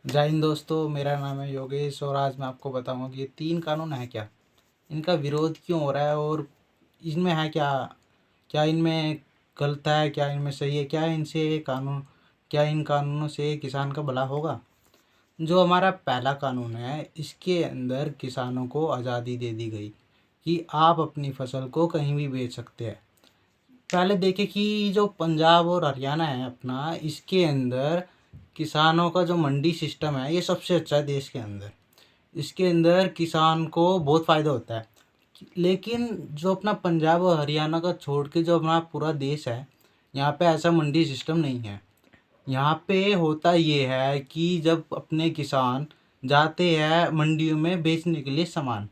जय हिंद दोस्तों, मेरा नाम है योगेश और आज मैं आपको बताऊंगा कि ये 3 कानून है क्या, इनका विरोध क्यों हो रहा है और इनमें है क्या, क्या इनमें गलत है, क्या इनमें सही है, क्या इन कानूनों से किसान का भला होगा। जो हमारा पहला कानून है, इसके अंदर किसानों को आज़ादी दे दी गई कि आप अपनी फसल को कहीं भी बेच सकते हैं। पहले देखें कि जो पंजाब और हरियाणा है अपना, इसके अंदर किसानों का जो मंडी सिस्टम है ये सबसे अच्छा है देश के अंदर। इसके अंदर किसान को बहुत फ़ायदा होता है। लेकिन जो अपना पंजाब और हरियाणा का छोड़ के जो अपना पूरा देश है, यहाँ पे ऐसा मंडी सिस्टम नहीं है। यहाँ पे होता ये है कि जब अपने किसान जाते हैं मंडियों में बेचने के लिए सामान,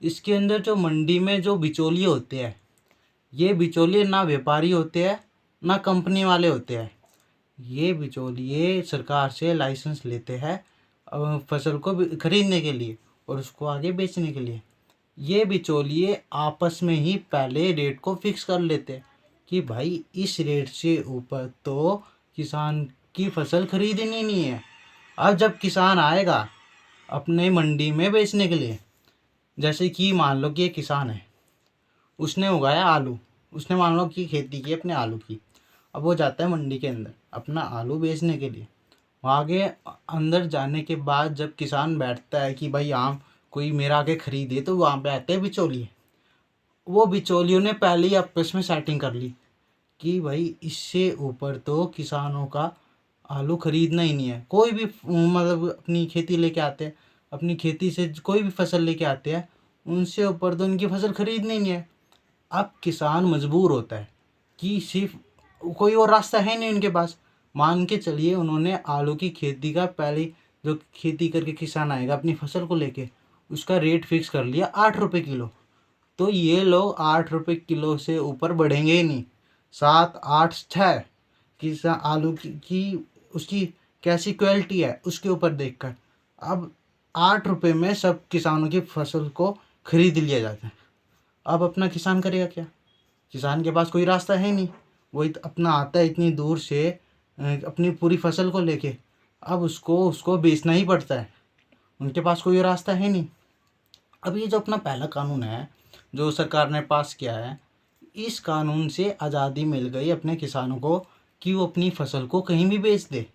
इसके अंदर जो मंडी में जो बिचौलिए होते हैं, ये बिचौलिए ना व्यापारी होते हैं ना कंपनी वाले होते हैं। ये बिचौलिए सरकार से लाइसेंस लेते हैं फसल को खरीदने के लिए और उसको आगे बेचने के लिए। ये बिचौलिए आपस में ही पहले रेट को फिक्स कर लेते हैं कि भाई इस रेट से ऊपर तो किसान की फसल खरीदनी नहीं है। अब जब किसान आएगा अपने मंडी में बेचने के लिए, जैसे कि मान लो कि एक किसान है, उसने उगाया आलू, उसने मान लो कि खेती की अपने आलू की। अब वो जाता है मंडी के अंदर अपना आलू बेचने के लिए। वहाँ आगे अंदर जाने के बाद जब किसान बैठता है कि भाई यहाँ कोई मेरा आगे खरीदे, तो वहाँ पे आते हैं बिचौलिए। वो बिचौलियों ने पहले ही आपस में सेटिंग कर ली कि भाई इससे ऊपर तो किसानों का आलू खरीदना ही नहीं है। कोई भी मतलब अपनी खेती लेके आते हैं, अपनी खेती से कोई भी फसल लेके आते हैं, उनसे ऊपर तो उनकी फसल खरीदनी ही नहीं है। अब किसान मजबूर होता है कि सिर्फ कोई और रास्ता है नहीं उनके पास। मान के चलिए उन्होंने आलू की खेती का पहले, जो खेती करके किसान आएगा अपनी फसल को लेके, उसका रेट फिक्स कर लिया 8 रुपये किलो। तो ये लोग 8 रुपये किलो से ऊपर बढ़ेंगे ही नहीं। 7, 8, 6 किसान आलू की उसकी कैसी क्वालिटी है उसके ऊपर देखकर अब 8 रुपये में सब किसानों की फसल को खरीद लिया जाता है। अब अपना किसान करेगा क्या? किसान के पास कोई रास्ता है नहीं। वो अपना आता है इतनी दूर से अपनी पूरी फसल को लेके, अब उसको उसको बेचना ही पड़ता है। उनके पास कोई रास्ता है नहीं। अब ये जो अपना पहला कानून है जो सरकार ने पास किया है, इस कानून से आज़ादी मिल गई अपने किसानों को कि वो अपनी फसल को कहीं भी बेच दे।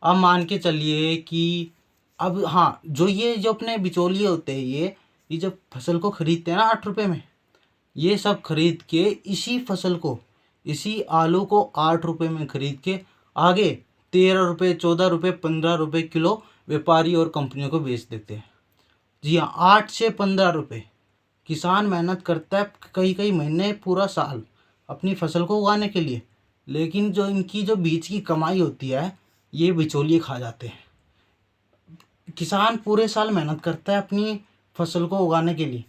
अब मान के चलिए कि अब हाँ, जो अपने बिचौलिए होते हैं, ये जब फसल को खरीदते हैं ना 8 रुपये में, ये सब खरीद के इसी फसल को, इसी आलू को 8 रुपये में खरीद के आगे 13 रुपये, 14 रुपये, 15 रुपये किलो व्यापारी और कंपनियों को बेच देते हैं। जी हाँ, 8 से 15 रुपये। किसान मेहनत करता है कई कई महीने, पूरा साल अपनी फसल को उगाने के लिए, लेकिन जो इनकी जो बीच की कमाई होती है ये बिचौलिए खा जाते हैं। किसान पूरे साल मेहनत करता है अपनी फसल को उगाने के लिए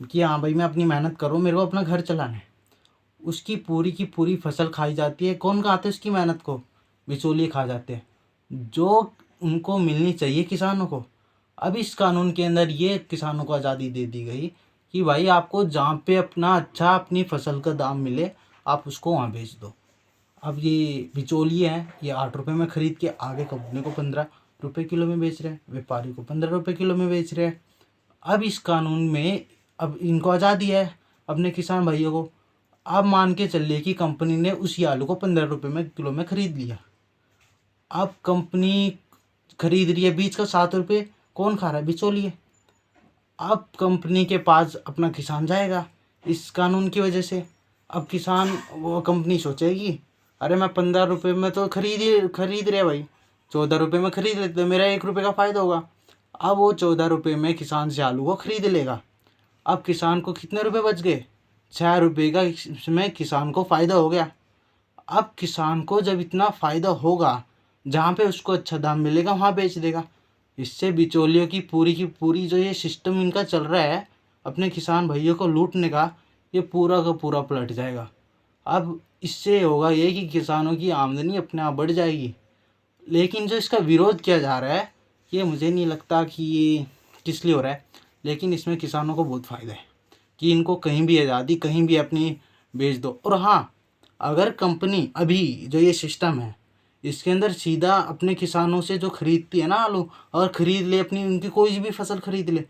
कि हाँ भाई मैं अपनी मेहनत करूँ, मेरे को अपना घर चलाना है। उसकी पूरी की पूरी फसल खाई जाती है। कौन खाते हैं उसकी मेहनत को? बिचौलिए खा जाते हैं, जो उनको मिलनी चाहिए किसानों को। अब इस कानून के अंदर ये किसानों को आज़ादी दे दी गई कि भाई आपको जहाँ पे अपना अच्छा अपनी फसल का दाम मिले आप उसको वहाँ बेच दो। अब ये बिचौलिए हैं, ये 8 रुपये में खरीद के आगे कंपनी को 15 रुपये किलो में बेच रहे हैं, व्यापारी को 15 रुपये किलो में बेच रहे हैं। अब इस कानून में अब इनको आज़ादी है अपने किसान भाइयों को। अब मान के चलिए कि कंपनी ने उसी आलू को 15 रुपये में किलो में खरीद लिया। अब कंपनी खरीद रही है बीज का 7 रुपये, कौन खा रहा है? बिचौलिए। अब कंपनी के पास अपना किसान जाएगा इस कानून की वजह से। अब किसान, वो कंपनी सोचेगी अरे मैं 15 रुपये में तो खरीद रहे भाई, 14 रुपये में खरीद लेते तो मेरा 1 रुपये का फ़ायदा होगा। अब वो 14 रुपये में किसान से आलू को खरीद लेगा। अब किसान को कितने रुपए बच गए? 6 रुपये का इसमें किसान को फ़ायदा हो गया। अब किसान को जब इतना फ़ायदा होगा, जहाँ पे उसको अच्छा दाम मिलेगा वहाँ बेच देगा। इससे बिचौलियों की पूरी जो ये सिस्टम इनका चल रहा है अपने किसान भाइयों को लूटने का, ये पूरा का पूरा पलट जाएगा। अब इससे होगा ये कि किसानों की आमदनी अपने आप बढ़ जाएगी। लेकिन जो इसका विरोध किया जा रहा है, ये मुझे नहीं लगता कि ये किस लिए हो रहा है, लेकिन इसमें किसानों को बहुत फ़ायदा है कि इनको कहीं भी आज़ादी, कहीं भी अपनी बेच दो। और हाँ, अगर कंपनी अभी जो ये सिस्टम है इसके अंदर सीधा अपने किसानों से जो खरीदती है ना आलू, और खरीद ले अपनी उनकी कोई भी फसल खरीद ले,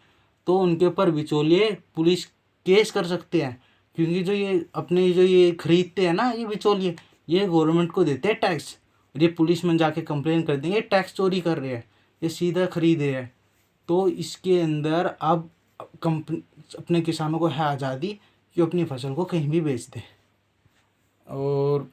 तो उनके ऊपर बिचौलिए पुलिस केस कर सकते हैं। क्योंकि जो ये अपने जो ये खरीदते हैं ना ये बिचौलिए, ये गवर्नमेंट को देते हैं टैक्स, और ये पुलिस में जाके कंप्लेन कर देंगे टैक्स चोरी कर रहे हैं, ये सीधा खरीद रहे हैं। तो इसके अंदर अब कंपनी अपने किसानों को है आज़ादी कि वो अपनी फसल को कहीं भी बेच दें। और